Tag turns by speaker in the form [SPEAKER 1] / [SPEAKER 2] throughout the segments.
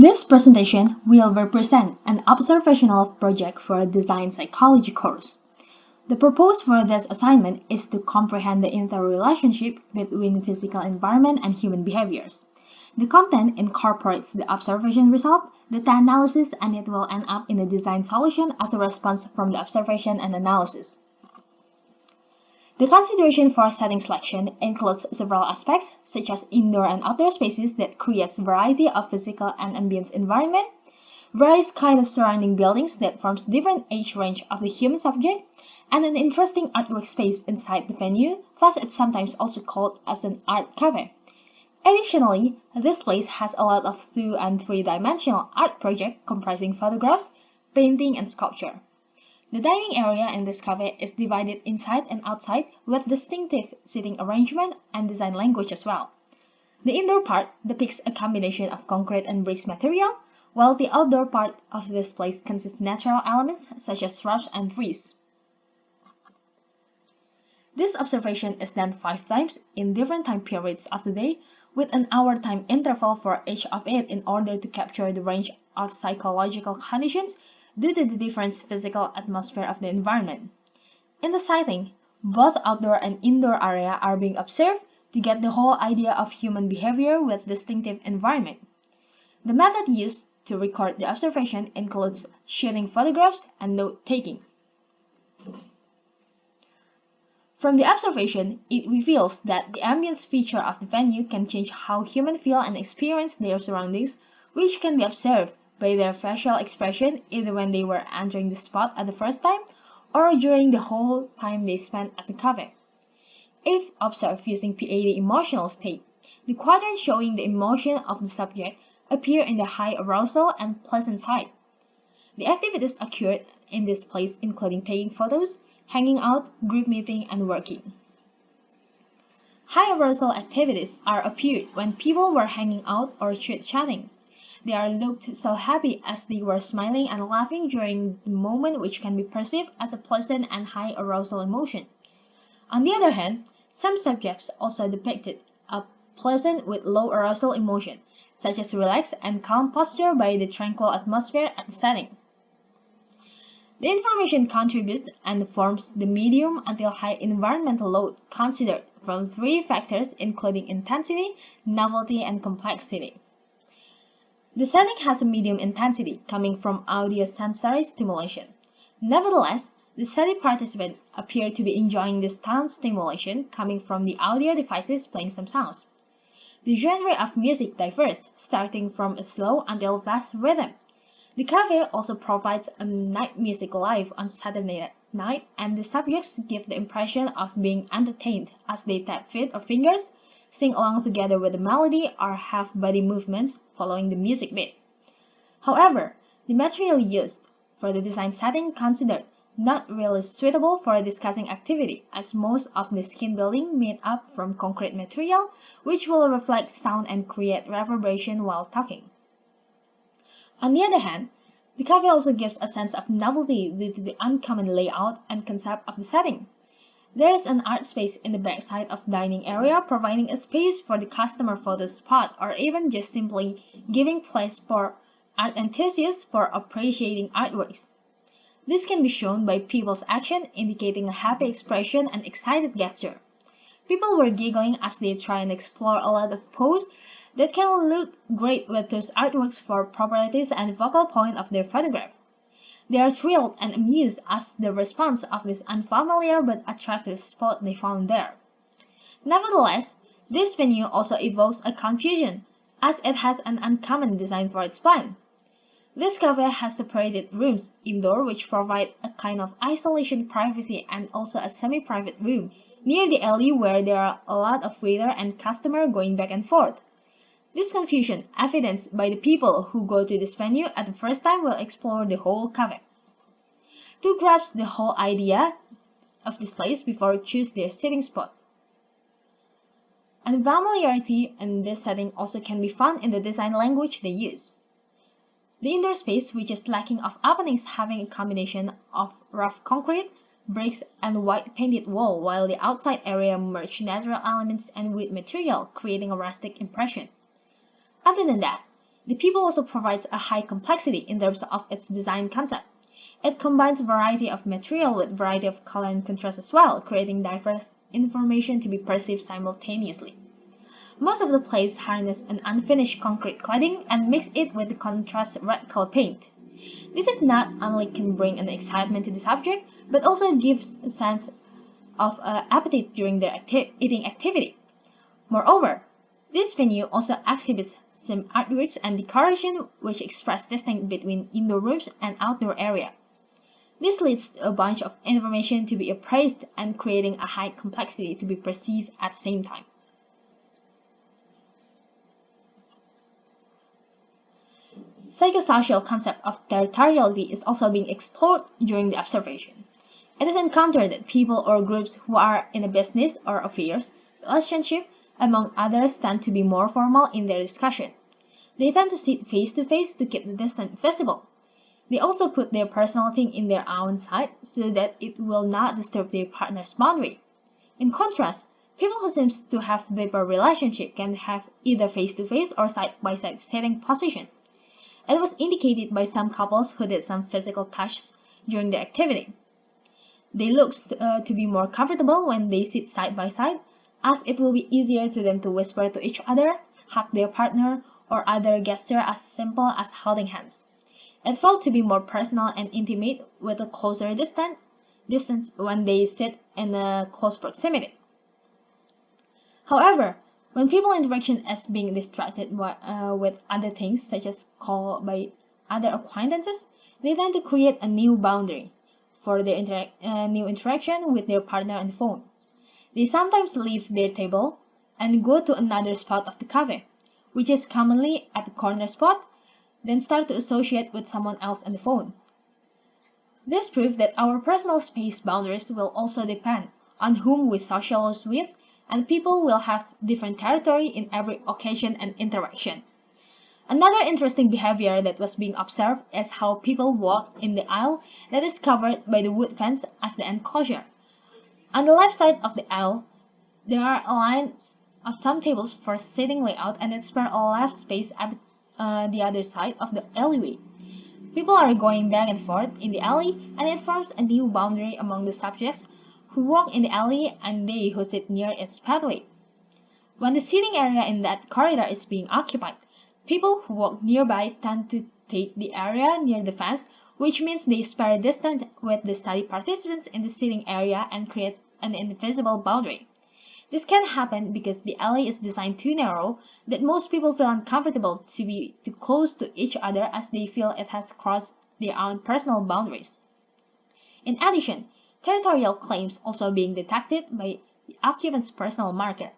[SPEAKER 1] This presentation will represent an observational project for a design psychology course. The purpose for this assignment is to comprehend the interrelationship between physical environment and human behaviors. The content incorporates the observation result, data analysis, and it will end up in a design solution as a response from the observation and analysis. The consideration for setting selection includes several aspects, such as indoor and outdoor spaces that creates variety of physical and ambient environment, various kinds of surrounding buildings that forms different age range of the human subject, and an interesting artwork space inside the venue, thus it's sometimes also called as an art cafe. Additionally, this place has a lot of 2- and 3-dimensional art projects comprising photographs, painting, and sculpture. The dining area in this cafe is divided inside and outside with distinctive seating arrangement and design language as well. The indoor part depicts a combination of concrete and bricks material, while the outdoor part of this place consists of natural elements such as shrubs and trees. This observation is done 5 times in different time periods of the day with an hour time interval for each of it in order to capture the range of psychological conditions due to the different physical atmosphere of the environment. In the sighting, both outdoor and indoor area are being observed to get the whole idea of human behavior with distinctive environment. The method used to record the observation includes shooting photographs and note-taking. From the observation, it reveals that the ambience feature of the venue can change how humans feel and experience their surroundings, which can be observed by their facial expression either when they were entering the spot at the first time or during the whole time they spent at the cafe. If observed using PAD emotional state, the quadrants showing the emotion of the subject appear in the high arousal and pleasant side. The activities occurred in this place including taking photos, hanging out, group meeting, and working. High arousal activities are appeared when people were hanging out or chit-chatting. They are looked so happy as they were smiling and laughing during the moment, which can be perceived as a pleasant and high arousal emotion. On the other hand, some subjects also depicted a pleasant with low arousal emotion, such as relaxed and calm posture by the tranquil atmosphere at the setting. The information contributes and forms the medium until high environmental load considered from 3 factors including intensity, novelty, and complexity. The setting has a medium intensity coming from audio-sensory stimulation. Nevertheless, the study participants appear to be enjoying the sound stimulation coming from the audio devices playing some sounds. The genre of music differs, starting from a slow until fast rhythm. The cafe also provides a night music live on Saturday night, and the subjects give the impression of being entertained as they tap feet or fingers, sing along together with the melody, or have body movements following the music beat. However, the material used for the design setting considered not really suitable for discussing activity, as most of the skin building made up from concrete material, which will reflect sound and create reverberation while talking. On the other hand, the cafe also gives a sense of novelty due to the uncommon layout and concept of the setting. There is an art space in the backside of the dining area providing a space for the customer photo spot or even just simply giving place for art enthusiasts for appreciating artworks. This can be shown by people's action indicating a happy expression and excited gesture. People were giggling as they try and explore a lot of poses that can look great with those artworks for properties and focal point of their photograph. They are thrilled and amused as the response of this unfamiliar but attractive spot they found there. Nevertheless, this venue also evokes a confusion as it has an uncommon design for its plan. This cafe has separated rooms indoor which provide a kind of isolation privacy and also a semi-private room near the alley where there are a lot of waiter and customer going back and forth. This confusion, evidenced by the people who go to this venue at the first time, will explore the whole cafe. To grasp the whole idea of this place before choose their sitting spot. And familiarity in this setting also can be found in the design language they use. The indoor space, which is lacking of openings having a combination of rough concrete, bricks, and white painted wall, while the outside area merged natural elements and wood material, creating a rustic impression. Other than that, The people also provides a high complexity in terms of its design concept. It combines variety of material with variety of color and contrast as well, creating diverse information to be perceived simultaneously. Most of the plays harness an unfinished concrete cladding and mix it with the contrast red color paint. This is not only can bring an excitement to the subject, but also gives a sense of appetite during their eating activity. Moreover, this venue also exhibits some artworks and decoration which express distinct between indoor rooms and outdoor area. This leads to a bunch of information to be appraised and creating a high complexity to be perceived at the same time. Psychosocial concept of territoriality is also being explored during the observation. It is encountered that people or groups who are in a business or affairs relationship, among others, tend to be more formal in their discussion. They tend to sit face to face to keep the distance visible. They also put their personal thing in their own side so that it will not disturb their partner's boundary. In contrast, people who seem to have deeper relationship can have either face to face or side by side sitting position. It was indicated by some couples who did some physical touches during the activity. They look to be more comfortable when they sit side by side, as it will be easier to them to whisper to each other, hug their partner, or other gesture as simple as holding hands. It felt to be more personal and intimate with a closer distance when they sit in a close proximity. However, when people interaction is being distracted with other things such as call by other acquaintances, they tend to create a new boundary for their new interaction with their partner on the phone. They sometimes leave their table and go to another spot of the cafe, which is commonly at the corner spot, then start to associate with someone else on the phone. This proves that our personal space boundaries will also depend on whom we socialize with, and people will have different territory in every occasion and interaction. Another interesting behavior that was being observed is how people walk in the aisle that is covered by the wood fence as the enclosure. On the left side of the aisle, there are lines of some tables for sitting layout and it spares a left space at the other side of the alleyway. People are going back and forth in the alley and it forms a new boundary among the subjects who walk in the alley and they who sit near its pathway. When the seating area in that corridor is being occupied, people who walk nearby tend to take the area near the fence, which means they spare distance with the study participants in the seating area and creates an invisible boundary. This can happen because the alley is designed too narrow that most people feel uncomfortable to be too close to each other as they feel it has crossed their own personal boundaries. In addition, territorial claims also being detected by the occupant's personal marker.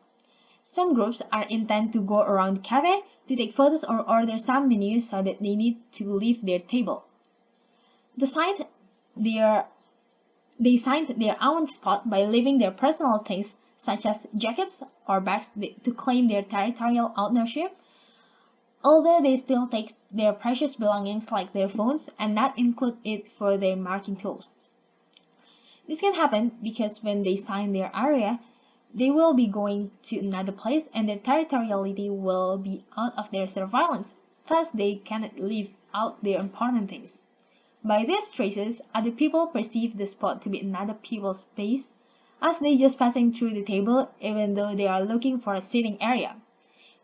[SPEAKER 1] Some groups are intent to go around the cafe to take photos or order some menus so that they need to leave their table. They signed their own spot by leaving their personal things such as jackets or bags to claim their territorial ownership, although they still take their precious belongings like their phones and not include it for their marking tools. This can happen because when they sign their area, they will be going to another place and their territoriality will be out of their surveillance, thus they cannot leave out their important things. By these traces, other people perceive the spot to be another people's space as they just passing through the table even though they are looking for a sitting area.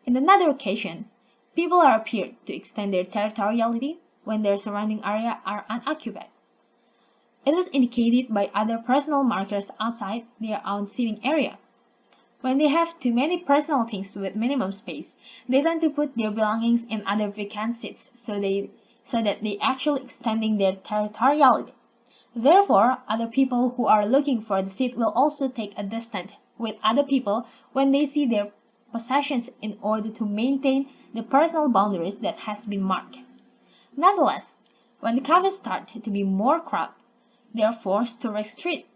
[SPEAKER 1] In another occasion, people are appeared to extend their territoriality when their surrounding area are unoccupied. It is indicated by other personal markers outside their own sitting area. When they have too many personal things with minimum space, they tend to put their belongings in other vacant seats so that they actually extending their territoriality. Therefore, other people who are looking for the seat will also take a distance with other people when they see their possessions in order to maintain the personal boundaries that has been marked. Nonetheless, when the cafes start to be more crowded, they are forced to restrict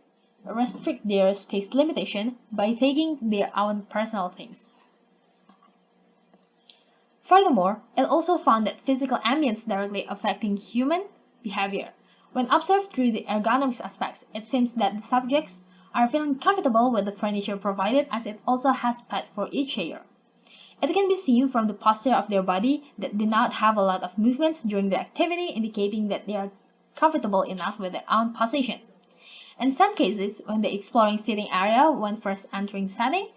[SPEAKER 1] their space limitation by taking their own personal things. Furthermore, it also found that physical ambience directly affecting human behavior. When observed through the ergonomics aspects, it seems that the subjects are feeling comfortable with the furniture provided as it also has pads for each chair. It can be seen from the posture of their body that do not have a lot of movements during the activity, indicating that they are comfortable enough with their own position. In some cases, when the exploring seating area when first entering the setting,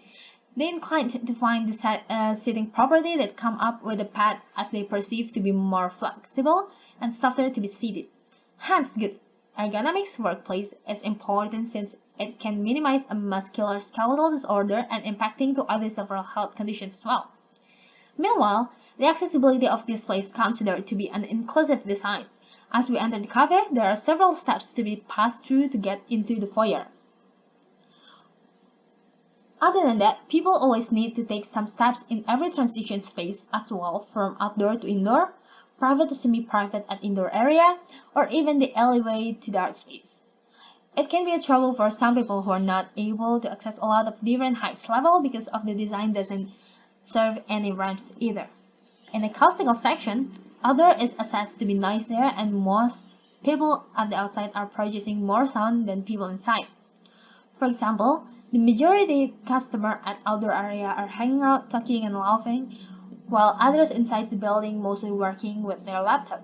[SPEAKER 1] they incline to find the seating property that come up with the pad as they perceive to be more flexible and softer to be seated. Hence, good ergonomics workplace is important since it can minimize a musculoskeletal disorder and impacting to other several health conditions as well. Meanwhile, the accessibility of this place is considered to be an inclusive design. As we enter the cafe, there are several steps to be passed through to get into the foyer. Other than that, people always need to take some steps in every transition space as well, from outdoor to indoor, private to semi-private at indoor area, or even the alleyway to the art space. It can be a trouble for some people who are not able to access a lot of different heights level because of the design doesn't serve any ramps either. In the acoustical section, outdoor is assessed to be noisier and most people at the outside are producing more sound than people inside. For example, the majority customer at outdoor area are hanging out, talking and laughing, while others inside the building mostly working with their laptop.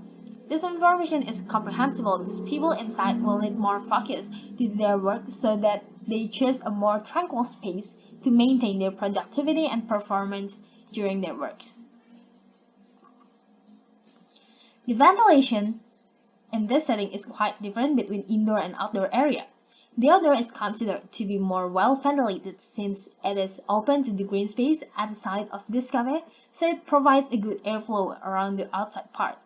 [SPEAKER 1] This information is comprehensible because people inside will need more focus to do their work so that they choose a more tranquil space to maintain their productivity and performance during their works. The ventilation in this setting is quite different between indoor and outdoor area. The outdoor is considered to be more well ventilated since it is open to the green space at the side of this cafe, so it provides a good airflow around the outside part.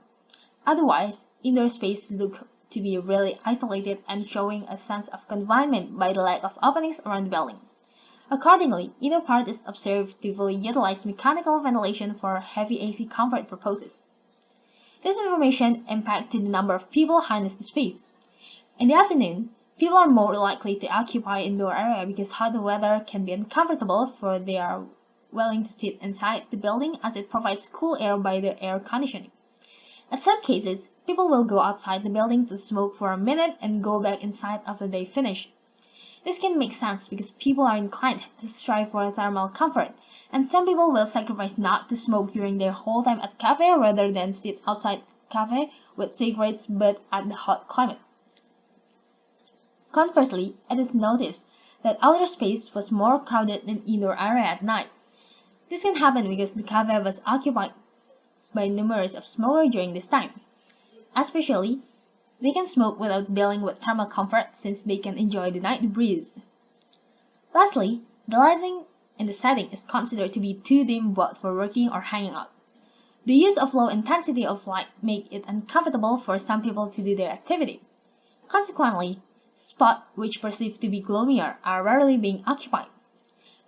[SPEAKER 1] Otherwise, indoor space look to be really isolated and showing a sense of confinement by the lack of openings around the building. Accordingly, indoor part is observed to fully utilize mechanical ventilation for heavy AC comfort purposes. This information impacted the number of people harness the space. In the afternoon, people are more likely to occupy indoor area because hot weather can be uncomfortable, for they are willing to sit inside the building as it provides cool air by the air conditioning. In some cases, people will go outside the building to smoke for a minute and go back inside after they finish. This can make sense because people are inclined to strive for thermal comfort, and some people will sacrifice not to smoke during their whole time at cafe rather than sit outside cafe with cigarettes but at the hot climate. Conversely, it is noticed that outer space was more crowded than indoor area at night. This can happen because the cafe was occupied by numerous of smokers during this time. Especially, they can smoke without dealing with thermal comfort since they can enjoy the night breeze. Lastly, the lighting in the setting is considered to be too dim both for working or hanging out. The use of low intensity of light make it uncomfortable for some people to do their activity. Consequently, spots which perceived to be gloomier are rarely being occupied.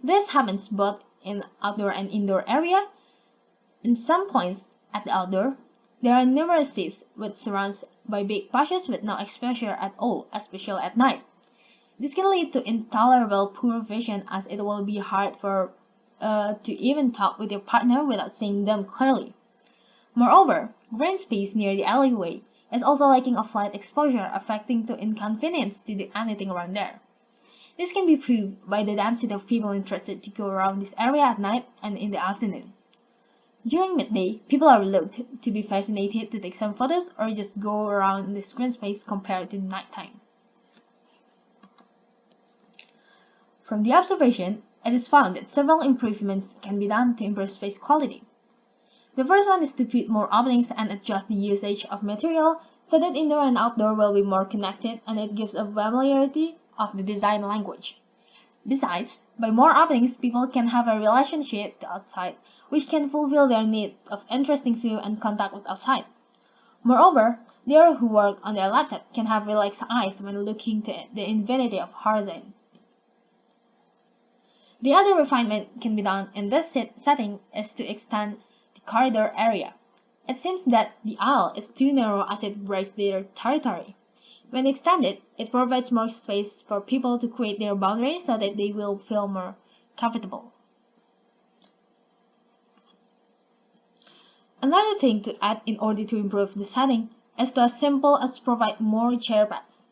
[SPEAKER 1] This happens both in outdoor and indoor area. In some points at the outdoor, there are numerous seats which surrounded by big bushes with no exposure at all, especially at night. This can lead to intolerable poor vision as it will be hard to even talk with your partner without seeing them clearly. Moreover, green space near the alleyway is also lacking of light exposure, affecting to inconvenience to do anything around there. This can be proved by the density of people interested to go around this area at night and in the afternoon. During midday, people are loath to be fascinated to take some photos or just go around the green space compared to nighttime. From the observation, it is found that several improvements can be done to improve space quality. The first one is to put more openings and adjust the usage of material so that indoor and outdoor will be more connected and it gives a familiarity of the design language. Besides, by more openings, people can have a relationship to outside, which can fulfill their need of interesting view and contact with outside. Moreover, they who work on their laptop can have relaxed eyes when looking to the infinity of horizon. The other refinement can be done in this setting is to extend the corridor area. It seems that the aisle is too narrow as it breaks their territory. When extended, it provides more space for people to create their boundaries so that they will feel more comfortable. Another thing to add in order to improve the setting is to as simple as provide more chair pads.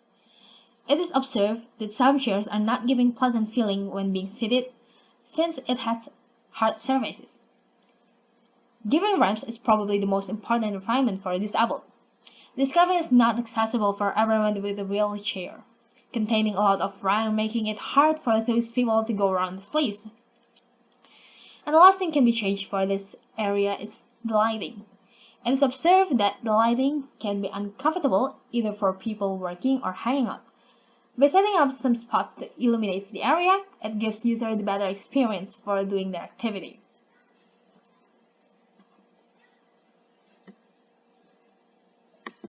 [SPEAKER 1] It is observed that some chairs are not giving pleasant feeling when being seated since it has hard surfaces. Giving ramps is probably the most important refinement for a disabled. This cabin is not accessible for everyone with a wheelchair, containing a lot of ramp making it hard for those people to go around this place. And the last thing can be changed for this area is the lighting. It is observed that the lighting can be uncomfortable either for people working or hanging out. By setting up some spots that illuminates the area, it gives users the better experience for doing their activity.